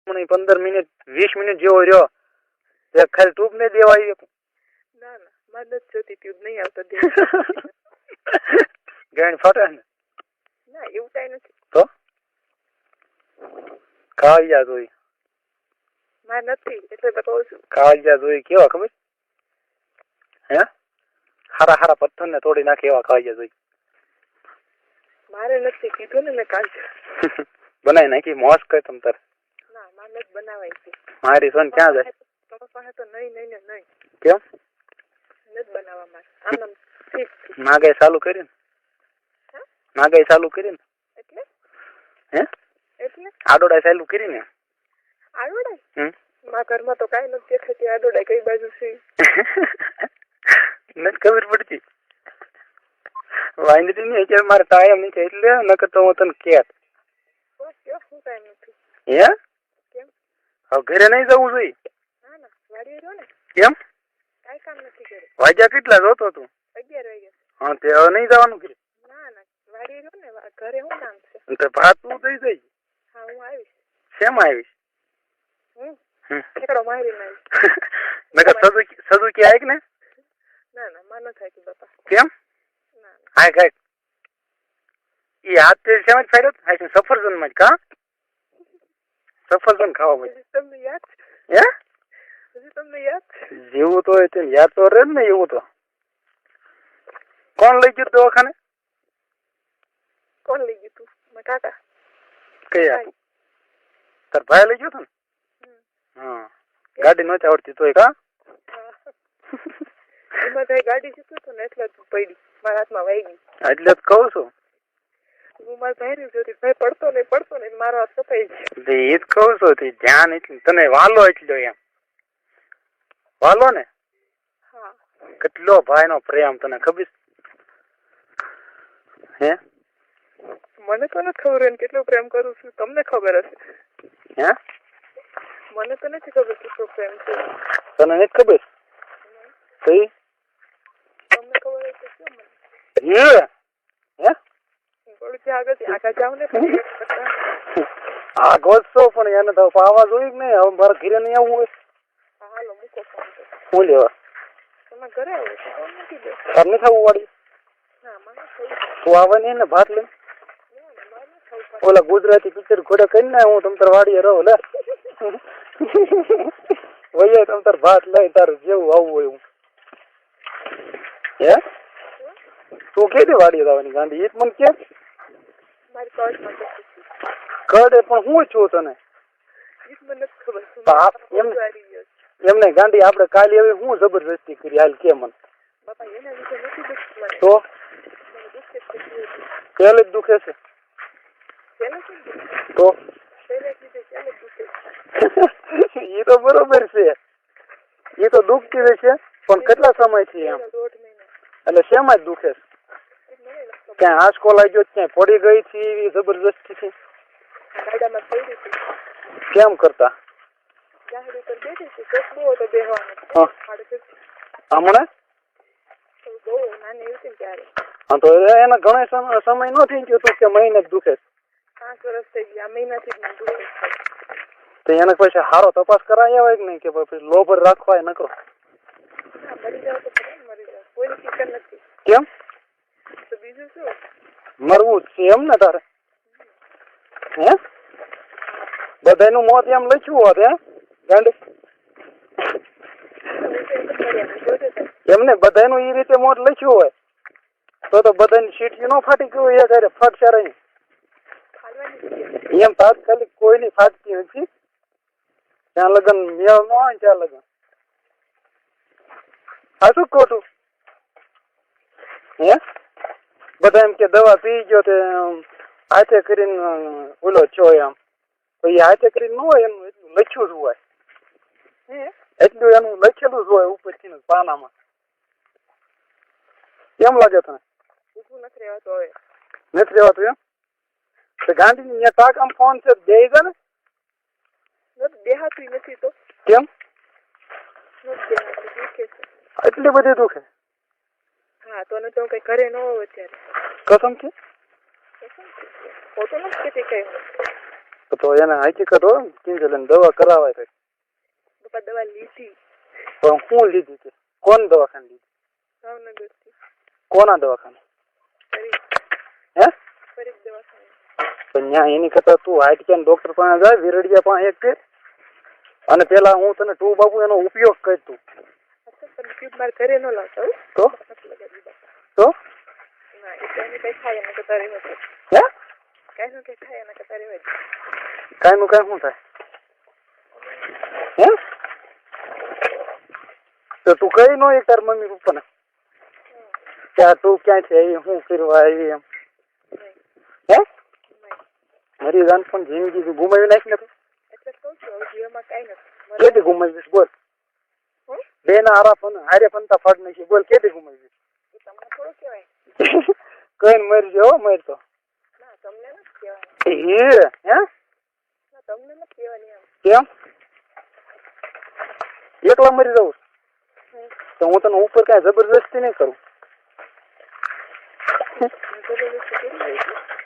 મને 15 minute 20 minute જેવો રહ્યો તે ખાલી ટ્યુબ ને દેવાય ના ના મારે નથી જોતી ટ્યુબ નહીં આવતો દે ગાંડ ફાટે ને ના એવું કાંઈ નથી તો કાળિયા જોઈ મારે નથી એટલે તો કહું છું કાળિયા જોઈ કેવા ખબર હે હારા હારા પથ્થર ને તોડી નાખે એવા કાળિયા જોઈ મારે નથી કીધું ને મેં કાલ બનાવી નાખી મોસ કર તમ તાર ના મારે નથી બનાવાય છે મારી સોન ક્યાં જાય તમારા પાસે તો નહીં નહીં ને નહીં કેમ નથી બનાવવા મારે આમ ઠીક નાગાઈ ચાલુ કરીને નાગાઈ ચાલુ કરીને એટલે હે એટલે આડોડા ચાલુ કરીને આડોડાય મારા ઘરમાં તો કાંઈ નથી દેખાતી આડોડાય કઈ બાજુ છે નથી ખબર પડતી વાંદરી ની અત્યારે મારે ટાઈમ નહીં છે એટલે નકર તો હું તને કેત શું ટાઈમ નથી હે કેમ હવે ઘરે નહીં જવું જોઈએ ના ના વાડીએ રહ્યો ને કેમ કાંઈ કામ નથી કરે વાગ્યા કેટલા જોતો તું 11 વાગ્યા હા તે હવે નહીં જવાનું ઘરે ના ના વાડીએ રહ્યો ને ઘરે શું કામ છે તો ભાત તું દઈ જઈ હા હું આવીશ શેમાં આવીશ ઠેકડો મારીને આવીશ નકર સદુકી આય કે ને ના ના માનો થાય કે બાપા કેમ ના ના હાય કાંઈક એ હાથ તે શેમાં જ ફાયદો હાય સફરજન માં જ કા સફરજન ખાવા માં હજી તમને યાદ હે હજી તમને યાદ જેવું તો હોય તેમ યાદ તો રહે ને એવું તો કોણ લઈ ગયું દવાખાને કોણ લઈ ગયું તું મારા કાકા કયા તાર ભાઈ લઈ ગયો તો ને હા ગાડી નહોતી આવડતી તોય કા એમાં કઈ ગાડી શીખતો હતો ને એટલે જ પડી મારા હાથમાં વાગી એટલે જ કહું છું હું મારા ભાઈ જોતી ભાઈ પડતો ને મારો હાથ કપાઈ ગયો એ જ કહું છું તે ધ્યાન એટલે તને વાલો એટલો એમ વાલો ને હા કેટલો ભાઈ નો પ્રેમ તને ખબર હે મને તો નથી ખબર એને કેટલો પ્રેમ કરું છું તમને ખબર હશે હે મને તો નથી ખબર કેટલો પ્રેમ છે તને નથી ખબર કઈ તમને ખબર હોય તો કેમ મને હે થોડું આગળ જાવ ને પછી આ ગોસો પણ એને તો પાવા જોઈ કે નહીં હવે મારા ઘરે નહીં આવવું હોય હાલો મૂકો ફોન તો શું લેવા તમે ઘરે આવો તો ફોન મૂકી દો તાર નહીં થવું વાળી ના મને થયું તું આવે નહીં ને ભાત લઈ ઓલા ગુજરાતી પિક્ચર ઘોડે કરીને હું તમ તાર વાડીએ રહો લે વૈયા તમ તાર ભાત લઈ તારું જેવું આવવું હોય હું હે તું કે દે વાડીએ જવાની ગાંડી એ જ મને કે મારી કળમાં કડે પણ હું છું તને મને નથી ખબર એમને ગાંડી આપણે કાલે હવે હું જબરજસ્તી કરી હાલ કે મને બાપા એના વિશે નથી દુઃખ મને તો મને દુઃખ જ પહેલે જ દુખે છે તો એ તો બરોબર છે એ તો દુખતી રહેશે પણ કેટલા સમય થી એમ એટલે શેમાં જ દુખે છે ક્યાંય આંચકો લાગ્યો ક્યાંય પડી ગઈ હતી એવી જબરજસ્તી છે કેમ કરતા હમણાં હા તો એના ઘણા સમય નો થઈ ગયો તું કે મહિને જ દુખે 5 વર્ષ થઈ ગયા મહિનાથી જ દુખે તો એને પછી સારો તપાસ કરાવી આવે કે નહીં કે પછી લોભર રાખવા નકરો મરી જાવ તો મરી જાવ કોઈની ફિકર નથી કેમ તો બીજું શું મરવું જ છે એમ ને તારે હે બધાનું મોત એમ લખ્યું હોત હે ગાંડી એમને બધાનું એ રીતે મોત લખ્યું હોય તો બધાની સીટી નો ફાટી ગયું એ ઘરે ફાટશે રહી એમ તાત્કાલિક કોઈની ફાટતી નથી ત્યાં લગન મેળ ન હોય ત્યાં લગન આ શું ખોટું હે બધા એમ કે દવા પી ગયો તે હાથે કરીને ઓલો છો એમ તો એ હાથે કરીને ન હોય એનું એટલું લખ્યું જ હોય એટલું એનું લખેલું જ હોય ઉપરથી પાનામાં કેમ લાગે તને નથી રહેવાતું હવે નથી રહેવાતું એમ તો ગાંધી ને ટાકામ ફોન છે બે છે ને દેહાતું નથી તો કેમ દુખે છે એટલી બધી દુખે હા તો ને તો કઈ ઘરે ન હોય અત્યારે કસમ છે ખોટું નથી કઈ તો તો એને હકીકત હોય ને કિંજલ એને દવા કરાવાય તો પપ્પા દવા લીધી પણ હું લીધી હતી કોણ દવાખાને લીધી ભાવનગરથી કોના દવાખાને ફરીદ હે ફરીદ દવાખાને પણ ત્યાં એની કરતા તું હાઈટકેન ડોક્ટર પાસે જાય વિરડિયા પાસે એક કે અને પેલા હું તને તું બાબુ એનો ઉપયોગ કર તું પણ ટ્યુબ માર ઘરે ન લાવતા હો તો તો ના એને કઈ ખાય એને કરતા રહેવા દે હે કઈ નું કઈ ખાય એને કરતા રહેવા દે કાંઈ નું કાંઈ શું થાય હે તો તું કઈ નો એક તાર મમ્મી પપ્પાને ત્યાં તું ક્યાં છે એ શું કરવા આવી એમ હે મારી જાન પણ જિંદગી ગુમાવી નાખી ને એટલે કહું છું જીવનમાં કઈ નથી કેદી ગુમાવીશ બોલ બે ના હારા પણ હારે પંતા ફાડ નાખી બોલ કેદી ગુમાવીશ તમને થોડું કહેવાય કઈ મરી જાઓ મર તો ના તમને નથી કહેવાય હે ના તમને નથી કહેવાની કેમ એકલા મરી જાઉં તો હું તને ઉપર કઈ જબરદસ્તી નહીં કરું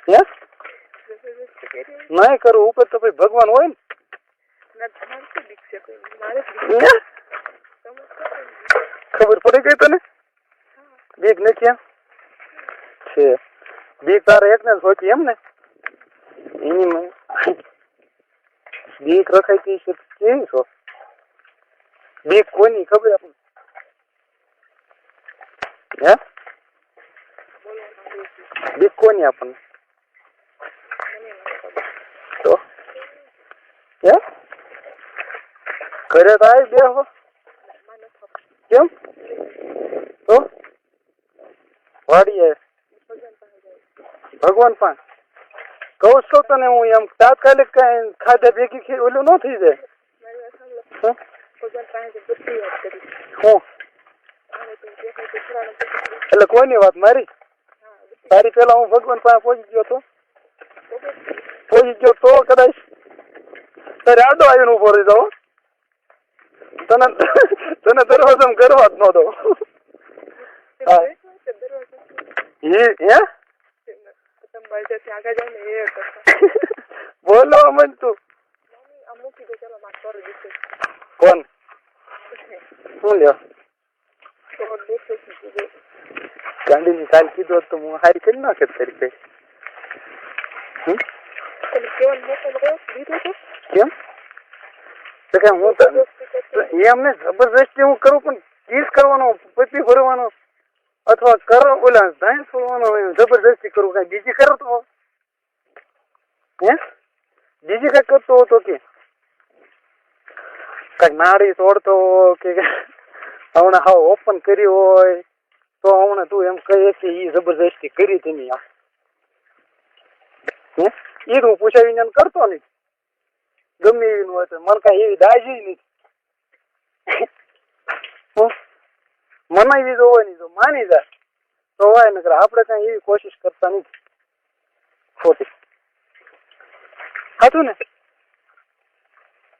હે નહીં કરું ઉપર તો ભાઈ ભગવાન હોય ને ખબર પડી ગઈ તને બીક નથી છે બીક તારે એક ને સોચી એમ ને એની બીક રખાય તી છે કેવી છો બીક કોની ખબર આપણને હે બીક કોની આપણને તો હે ઘરે તો આવી બે હો કેમ તો વાડીએ ભગવાન પણ કહું છું તને હું એમ તાત્કાલિક કઈ ખાધા ભેગી ઓલું ન થઈ જાય હું એટલે કોઈની વાત મારી તારી પેલા હું ભગવાન પાસે પહોંચી ગયો તો કદાચ તારે આડો આવીને ઉભો રહી જાવ તને દરવાજા કરવા જ ન દો બોલો મન તું કોણ શું લ્યો ગાંધીની કાલ કીધું તો હું હારી કરી નાખે તારી કઈ કેમ તો કે હું એમને જબરદસ્તી હું કરું પણ કિસ કરવાનો પતિ ભરવાનો અથવા કરો ઓલા ધાન છોડવાનો જબરદસ્તી કરું કઈ બીજી કરો તો હે બીજી કઈ કરતો હતો કે કઈક નાડી તોડતો કે હમણાં હાવ ઓપન કરી હોય તો હમણાં તું એમ કહે કે એ જબરદસ્તી કરી તેની આ હે એ હું પૂછાવીને કરતો નહીં ગમે એવી હોય તો મને કઈ એવી દાજી નહીં મનાવી તો હોય નહીં તો માની જાય તો હોય નકર આપણે કઈ એવી કોશિશ કરતા નથી ખોટી હતું ને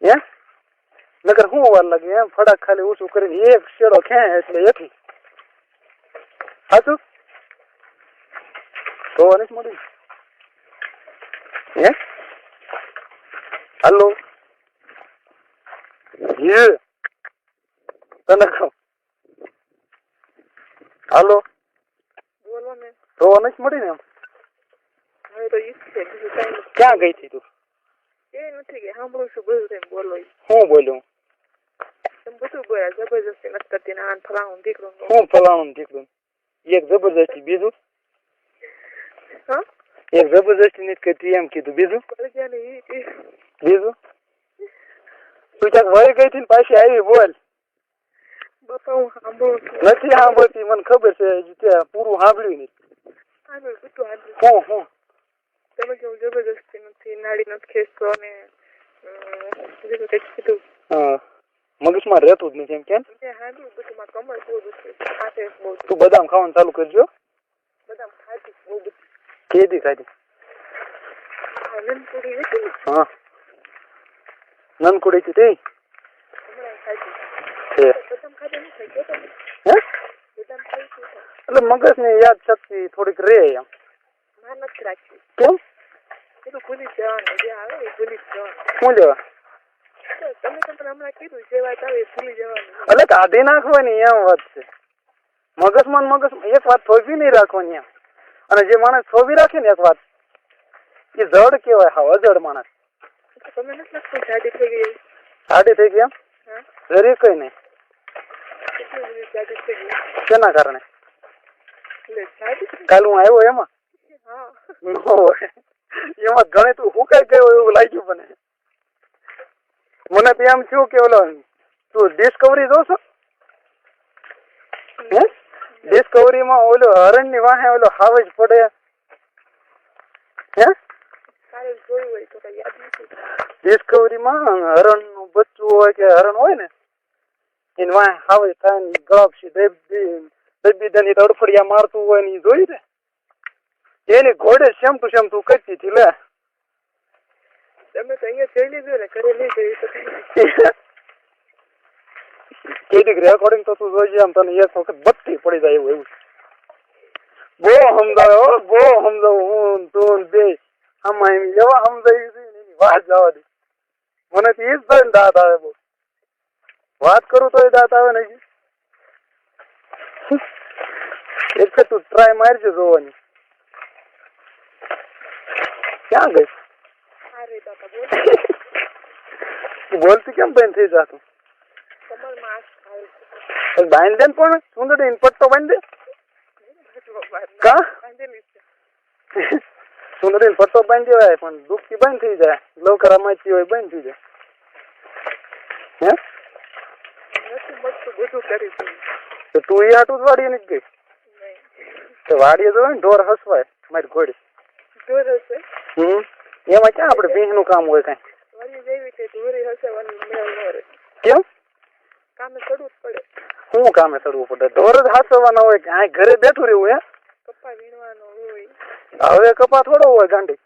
હે નકર શું વાર લાગે એમ ફડાક ખાલી ઊંચું કરીને એક શેડો ખેંચ એટલે એથી હતું તો નથી મળ્યું હે હાલો હે તને કહું હાલો બોલો ને તો નથી મળી ને એમ હવે તો ઈ છે બીજું કઈ નથી ક્યાં ગઈ હતી તું એ નથી કે સાંભળું છું બધું તેમ બોલો હું બોલ્યું તમે બધું બોલ્યા જબરજસ્તી નથી કરતી ને આન ફલાણું દીકરું હું ફલાણું દીકરું એક જબરદસ્તી બીજું હા એક જબરદસ્તી નથી કરતી એમ કીધું બીજું બીજું તું ક્યાંક વળી ગઈ હતી ને પાછી આવી બોલ બાપા હું સાંભળું છું નથી સાંભળતી મને ખબર છે ત્યાં પૂરું સાંભળ્યું નહીં સાંભળ્યું બધું સાંભળ્યું હું તમે કેવું જબરજસ્તી નથી નાડી નથી ખેંચતો ને બીજું કંઈક કીધું હા મગજમાં રહેતું જ નથી એમ કેમ સાંભળ્યું બધું માં કમર બહુ દુખે હાથે બહુ તું બદામ ખાવાનું ચાલુ કરજો બદામ ખાધી બહુ બધું કેદી ખાધી નનકુડી હતી ને હા નનકુડી હતી તે હમણાં ખાધી છે બદામ ખાધા નથી ખાઈ ગયો હે બદામ ખાઈ એટલે મગજની યાદ શક્તિ થોડીક રહે એમ માં નથી રાખી કેમ બધું ભૂલી જ જવાનું, જે આવે એ ભૂલી જ જવાનું. શું લેવા? તમે તો મને હમણાં કીધું જે વાત આવે એ ભૂલી જવાનું. એટલે કાઢી નાખવાની એમ વાત છે. મગજમાં ને મગજમાં એક વાત થોભી નહીં રાખવાની એમ. અને જે માણસ થોભી રાખે ને એક વાત એ જડ કહેવાય. હા, અજડ માણસ. તમે નથી લખતું જાડી થઈ ગઈ? જાડી થઈ ગઈ એમ? હા, જરી કઈ નહીં. કેટલી બધી જાડી થઈ ગઈ? શેના કારણે? એટલે જાડી થઈ કાલ હું આવ્યો એમાં ગઈ? હા. ન હોય એમાં ગણે તું હુકાઈ ગયો એવું લાગ્યું મને. મને તો એમ થયું કે ઓલો તું ડિસ્કવરી જોશો? હે? ડિસ્કવરીમાં ઓલો હરણ ની વાહે ઓલો હાવજ પડે. હે? કાલે જોયું હોય તો કઈ યાદ નથી. ડિસ્કવરીમાં હરણ નું બચ્ચું હોય કે હરણ હોય ને એની વાહે હાવજ થાય ને ગળપસી દબી તડફડિયા મારતું હોય ને એ જોયું ને એની ઘોડે સેમ ટુ સેમ તું કરતી હતી લે. તમે તો અહીંયા જોઈ લીધું ને, ઘરે નહીં જોયું તો કેટલીક રેકોર્ડિંગ તો તું જોઈજે આમ તને એક વખત બત્તી પડી જાય એવું. બહુ સમજાવે બહુ સમજાવું હું તું બે આમાં એમ એવા સમજાવી એની વાત જવા દે. મને તો એ જ થાય ને દાંત આવે બહુ. વાત કરું તો એ દાંત આવે ને. એટલે તું ટ્રાય મારજે જોવાની. ક્યાં ગઈ? અરે બાપા બોલ. બોલતી કેમ બેન થઈ જાતું? કમર માં આવે બાંધ દે ને પણ સુંદર પટ્ટો બાંધ દે. કા સુંદર પટ્ટો બાંધી દેવાય પણ દુઃખથી બંધ થઈ જાય. લોકરા માચી હોય બંધ થઈ જાય. હે નથી મળતું બધું કરી દીધું. તો તું એ આટું જ વાડીએ નથી ગઈ? તો વાડીએ તો ને ઢોર હસવાય મારી ઘોડી. ઢોર હશે? એમાં ક્યાં આપડે ભીંહ નું કામ હોય કઈ? વાડી જેવી છે ઢોરી હસવાનું મેળ ન રહે. કેમ? કામે ચડવું જ પડે. શું કામે ચડવું પડે? ઢોર જ હાચવાના હોય કે આ ઘરે બેઠું રહેવું? હે કપા વીણવાનો હોય. હવે કપા થોડો હોય ગાંડી?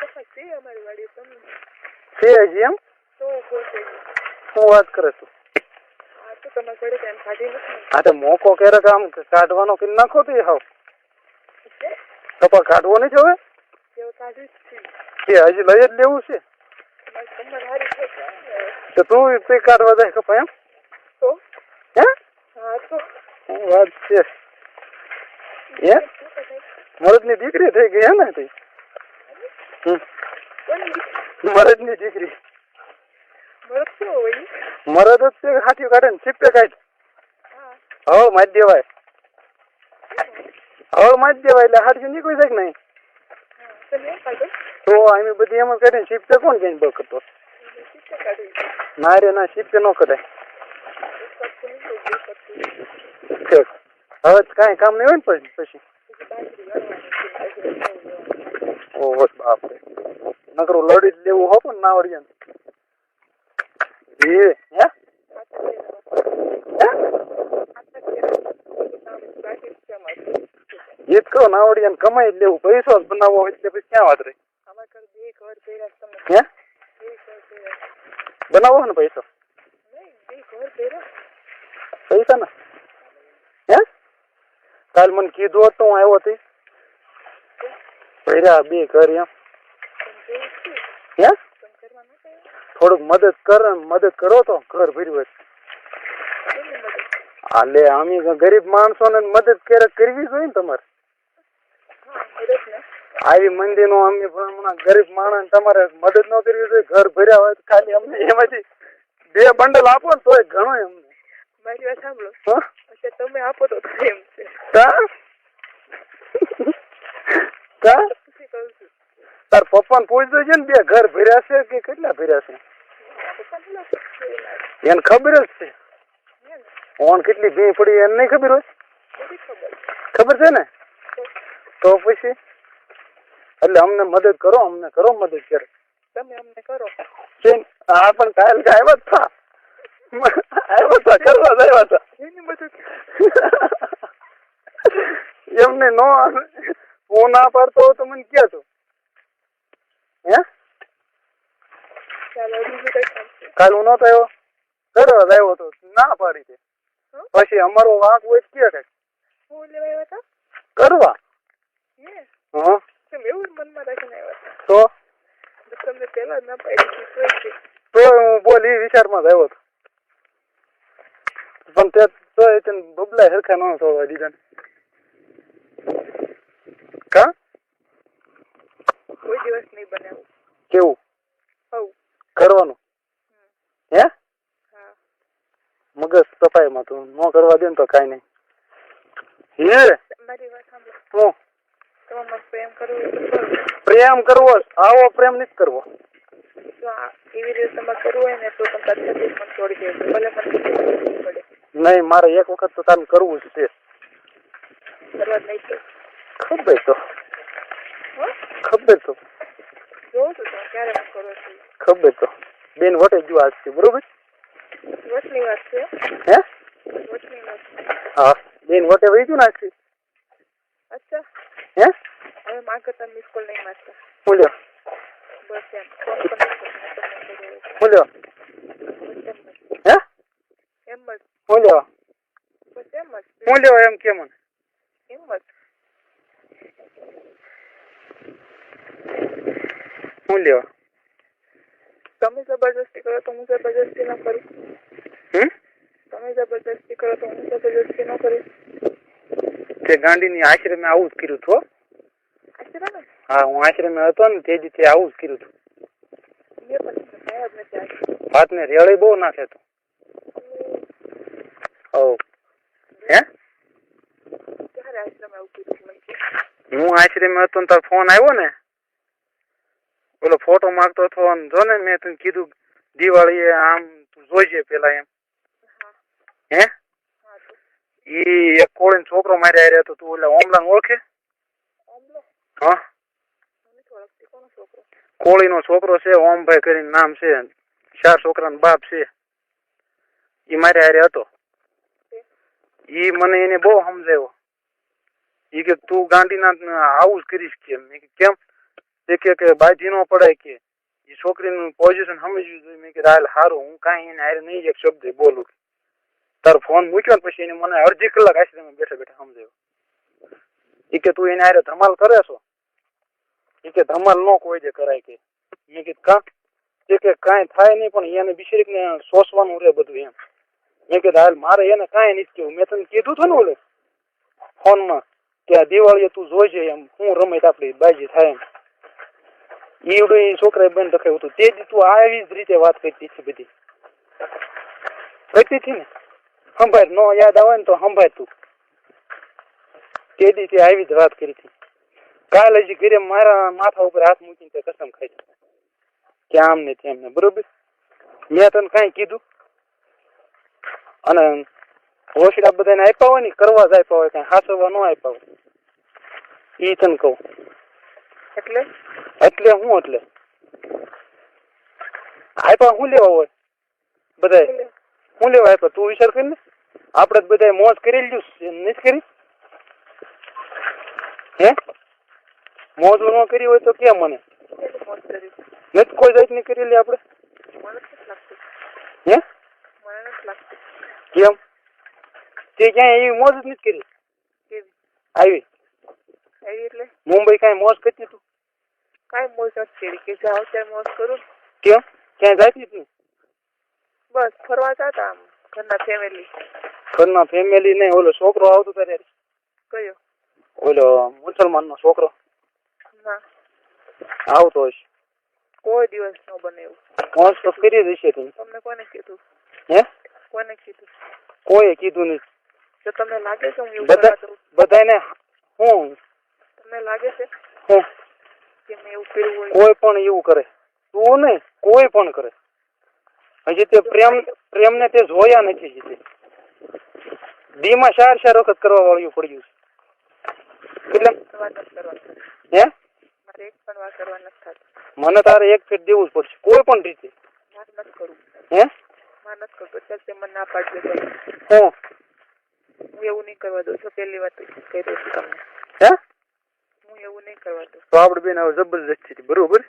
કપા છે અમારી વાડી. તમે છે હજી એમ? તો ઉભો છે. શું વાત કરે તું? હા તો તમારા ઘરે કાંઈ કાઢી નથી? હા તો મોકો ક્યારેક આમ કાઢવાનો કે નાખો તો હાવ કપા કાઢવો નહીં હવે? જેવું કાઢી જ છે. એ હજી લઈ જ લેવું છે? મારી કમર હારી છે. તો તું તે કાઢવા જાય કપા એમ? તો હે? હા તો શું વાત છે? હે મરદની દીકરી થઈ ગઈ હે ને તી? મરદની દીકરી. મરદ શું હોય? મરદ જ તે હાથીઓ કાઢે ને છીપે કાઢ. હા હવે મારી દેવાય. હવે મારી દેવાય એટલે હાથીઓ નીકળી જાય કે નહીં? તમે એમ કાઢો? તો અમે બધી એમ જ કાઢીને છીપે કોણ કઈ બળ કરતો? શીખે કાઢી. ના રે ના છીપે ન કઢાય. હવે કઈ કામ નહીં હોય ને પછી ઓહ બાપ રે નકરું લડી જ લેવું હો પણ ના વળીએ એ હે એ જ કહો ના વળીએ કમાઈ જ લેવું પૈસો જ બનાવવો હોય એટલે પછી ક્યાં વાત રહી? હે બનાવો ને પૈસો પૈસા ને હે કાલ મને કીધું હોત તો હું આવ્યો હતી ભર્યા બે ઘર એમ હે થોડુંક મદદ કરો તો ઘર ભર્યું હોય. હાલે અમે ગરીબ માણસો ને મદદ ક્યારેક કરવી જોઈએ ને તમારે. આવી મંદિર નો અમે હમણાં ગરીબ માણસ તમારે મદદ ન કરવી જોઈએ. ઘર ભર્યા હોય તો ખાલી અમને એમાંથી 2 બંડલ આપો ને તોય ઘણો અમને. મારી વાત સાંભળો. તમે આપો તો એમ છે. તાર પપ્પા ને પૂછતો છે ને 2 ઘર ભર્યા છે કે કેટલા ભર્યા છે? એને ખબર જ છે. ઓન કેટલી ભી પડી એને નહીં ખબર હોય? ખબર છે ને? તો પછી એટલે અમને મદદ કરો, અમને કરો મદદ કરે. તમે અમને કરો. હા પણ કાલ આવ્યા હતા કરવા આવ્યા હતા એની મદદ એમને નો હું ના પાડતો તો મને ક્યાં છો? હે કાલ હું નતો આવ્યો કરવા આવ્યો હતો ના પાડી દે પછી અમારો વાંક હોય કે કઈ હું લેવા આવ્યા હતા કરવા. હે હા કેમ એવું મનમાં રાખીને આવ્યા તો તમને પહેલા જ ના પાડી દીધી તો હું બોલી વિચારમાં જ આવ્યો હતો પણ તે તો તેને બબલા હરખા ન છોડવા દીધા કા કોઈ દિવસ નહીં બનાવું કેવું હવ કરવાનું હે હા મગજ સફાઈમાં તું ન કરવા દે ને તો કાંઈ નહીં હે મારી વાત સાંભળો હું તમારે પ્રેમ કરવો હોય તો કરો. પ્રેમ કરવો આવો પ્રેમ નથી કરવો જો એવી રીતે તમારે કરવું હોય ને તો તમે તાત્કાલિક મને છોડી દેજો ભલે મને કેટલું પડે નહીં મારે એક વખત તો તારે કરવું જ છે કરવા નહીં તો ખબર તો હો ખબર તો જોઉં છું તમે ક્યારે મને કરો છો ખબર તો બેન વટે ગયું આજથી બરોબર વચની વાત છે હે વચની વાત હા બેન વટે વહી ગયું ને આજથી અચ્છા હે હવે માં કરતા મિસ કોલ નહીં મારતા બોલ્યો બસ એમ ફોન પણ બોલ્યો હે એમ જ બોલ્યો બસ એમ જ બોલ્યો એમ કે મને એમ જ બોલ્યો તમે જબરદસ્તી કરો તો હું જબરદસ્તી ન કરું તમે જબરદસ્તી કરો તો હું જબરદસ્તી ન કરું તે ગાંધીની આશ્રમે આવું જ કર્યું હતું હો. આશરા ને હા હું આશ્રમે હતો ને તે દિવસે આવું જ કર્યું હતું એ પણ થયા જ નથી આજે ભાતને રેળી બહુ નાખે તો ઓ હે ક્યારે આશ્રમ આવું કીધું મને કે હું આશ્રમે હતો ને તાર ફોન આવ્યો ને ઓલો ફોટો માંગતો હતો ને જો ને મેં તને કીધું દિવાળીએ આમ તું જોઈજે પેલા એમ હે હા તો ઈ એક કોળીનો છોકરો માર્યા રહ્યો હતો તું ઓલા ઓમલાને ઓળખે ઓમલો હા મને ઓળખતી કોનો છોકરો કોળીનો છોકરો છે ઓમભાઈ કરીને નામ છે 4 છોકરાનો બાપ છે ઈ મારે હારે હતો ઈ મને એને બહુ સમજાવ્યો ઈ કે તું ગાંધીના આવું જ કરીશ કે મેં કેમ તે કે બાજી નો પડાય કે ઈ છોકરીનું પોઝિશન સમજવી જોઈએ મેં કીધું હાલ હારું હું કાંઈ એને હારે નહીં એક શબ્દ બોલું તારો ફોન મૂક્યો ને પછી એને મને અડધી કલાક આશ્રમે બેઠા બેઠા સમજાવ્યો ઈ કે તું એને હારે ધમાલ કરે છો ઈ કે ધમાલ નો કોઈ દે કરાય કે મેં કીધું કા તે કે કાંઈ થાય નહીં પણ એને બિચારીને સોસવાનું રહે બધું એમ મેં કીધું હાલ મારે એને કાંઈ નથી કેવું મેં તને કીધું હતું ને ઓલે ફોનમાં કે આ દિવાળીએ તું જોઈજે એમ હું રમત આપડી બાજી થાય એમ ઈવડું છોકરાએ બંધ રખાયું હતું તે દી તું આવી જ રીતે વાત કરતી હતી બધી કરતી હતી ને સંભાળ નો યાદ આવે ને તો સંભાળ તું તે દી તે આવી જ વાત કરી હતી કાલે હજી ઘરે મારા માથા ઉપર હાથ મૂકીને તે કસમ ખાઈ કે આમ ને તેમ ને બરોબર મેં તને કાંઈ કીધું અને હોશિયાર બધાને આપ્યા હોય ને કરવા જ આપ્યા હોય કાંઈ હાસવા ન આપ્યા હોય ઈ તને કહું એટલે એટલે હું એટલે આપ્યા શું લેવા હોય બધાય શું લેવા આપ્યા તું વિચાર કરી ને આપણે જ બધાય મોજ કરી લીધું નથી કરી હે મોજ ન કરી હોય તો કેમ મને મોજ કરી નથી કોઈ જાતની કરેલી આપણે મને નથી લાગતું હે મને નથી લાગતું કેમ તે ક્યાંય એવી મોજ જ નથી કરી કેવી આવી એવી એટલે મુંબઈ કાંઈ મોજ કરતી તું કાંઈ મોજ નથી કરી કે જાઓ ત્યારે મોજ કરું કેમ ક્યાંય જાતી જ નહીં બસ ફરવા જતા આમ ઘરના ફેમિલી ઘરના ફેમિલી નહીં ઓલો છોકરો આવતો ત્યારે કયો ઓલો મુસલમાનનો છોકરો ના આવતો હશે કોઈ દિવસ ન બને એવું મોજ તો કરી જ હશે તું તમને કોને કીધું હે કોને કીધું કોઈએ કીધું નહીં તો તમને લાગે છે હું એવું કરવા દઉં બધાને હું તમને લાગે છે હું કે મેં એવું કર્યું હોય કોઈ પણ એવું કરે તું નહીં કોઈ પણ કરે હજી તે પ્રેમને તે જોયા નથી હજી દીમાં 4 વખત કરવા વાળું પડ્યું છે કેટલા વાત નથી કરવાની હે મારે એક પણ વાત કરવા નથી થતું મને તારે એક ફેટ દેવું જ પડશે કોઈ પણ રીતે મારે નથી કરવું હે મારે નથી કરવું અત્યારે તે મને ના પાડી દે હું એવું નહીં કરવા દઉં છું પહેલી વાત કહી દઉં છું તમને હે હું એવું નહીં કરવા દઉં તો આપણે બેન હવે જબરજસ્તી બરોબર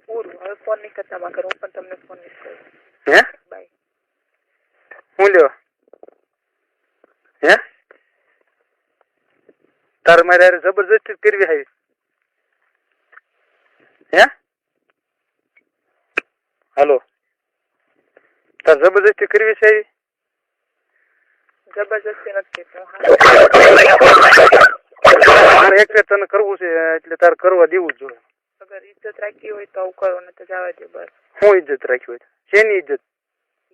પૂરું હવે ફોન નહીં કરતા માં કરું હું પણ તમને ફોન નહીં કરું હે બાય હું લ્યો હે તારે મારે જબરજસ્તી કરવી આવી તાર જબરદસ્તી કરવી છે એવી? જબરજસ્તી નથી કરતી હું. મારે એક તને કરવું છે એટલે તારે કરવા દેવું જ જોઈએ. અગર ઇજ્જત રાખી હોય તો આવું કરો ને તો જવા દે બસ. શું ઇજ્જત રાખી હોય? શેની ઇજ્જત?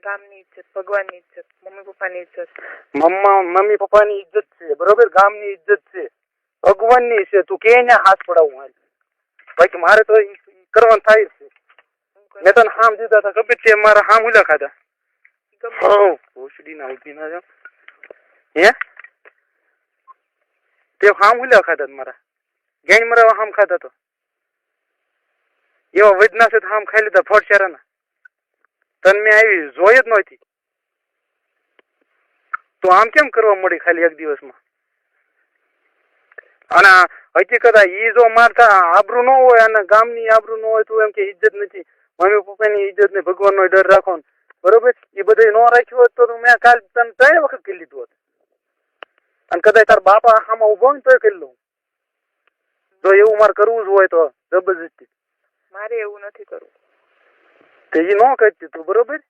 ગામની ઇજ્જત, ભગવાનની ઇજ્જત, મમ્મી પપ્પાની ઇજ્જત. મમ્મી પપ્પાની ઇજ્જત છે બરોબર, ગામની ઇજ્જત છે, ભગવાનની છે. તું કે હાથ પડાવું હાલ, બાકી મારે તો ઈ કરવાનું થાય છે. મેં તને હામ દીધા હતા ખબર છે, મારા હામ ઉલા ખાધા. ભોસડી ના ઉઠી ના જાવ હે, તે હામ ઉલા ખાધા મારા ગેંગ મારા હામ ખાધા તો એવા વૈદના છે હામ ખાઈ લીધા ફોટ ચારાના. તને મેં આવી જોઈ જ નહોતી. તો આમ કેમ કરવા મળી ખાલી એક દિવસમાં? અને હકીકત ઈ જો મારતા આબરૂ ન હોય અને ગામની આબરૂ ન હોય તો એમ કે ઇજ્જત નથી, મમ્મી પપ્પાની ઇજ્જત ને ભગવાનનો ડર રાખો બરોબર. એ બધું ન રાખ્યું હોત તો મેં કાલ તને 3 વખત કરી લીધું હોત. અને કદાચ તાર બાપા આમાં ઉભો ને તોય કરી લઉં. જો એવું મારે કરવું જ હોય તો જબરજસ્તી. મારે એવું નથી કરવું. તે એ ન કરતી તું બરોબર.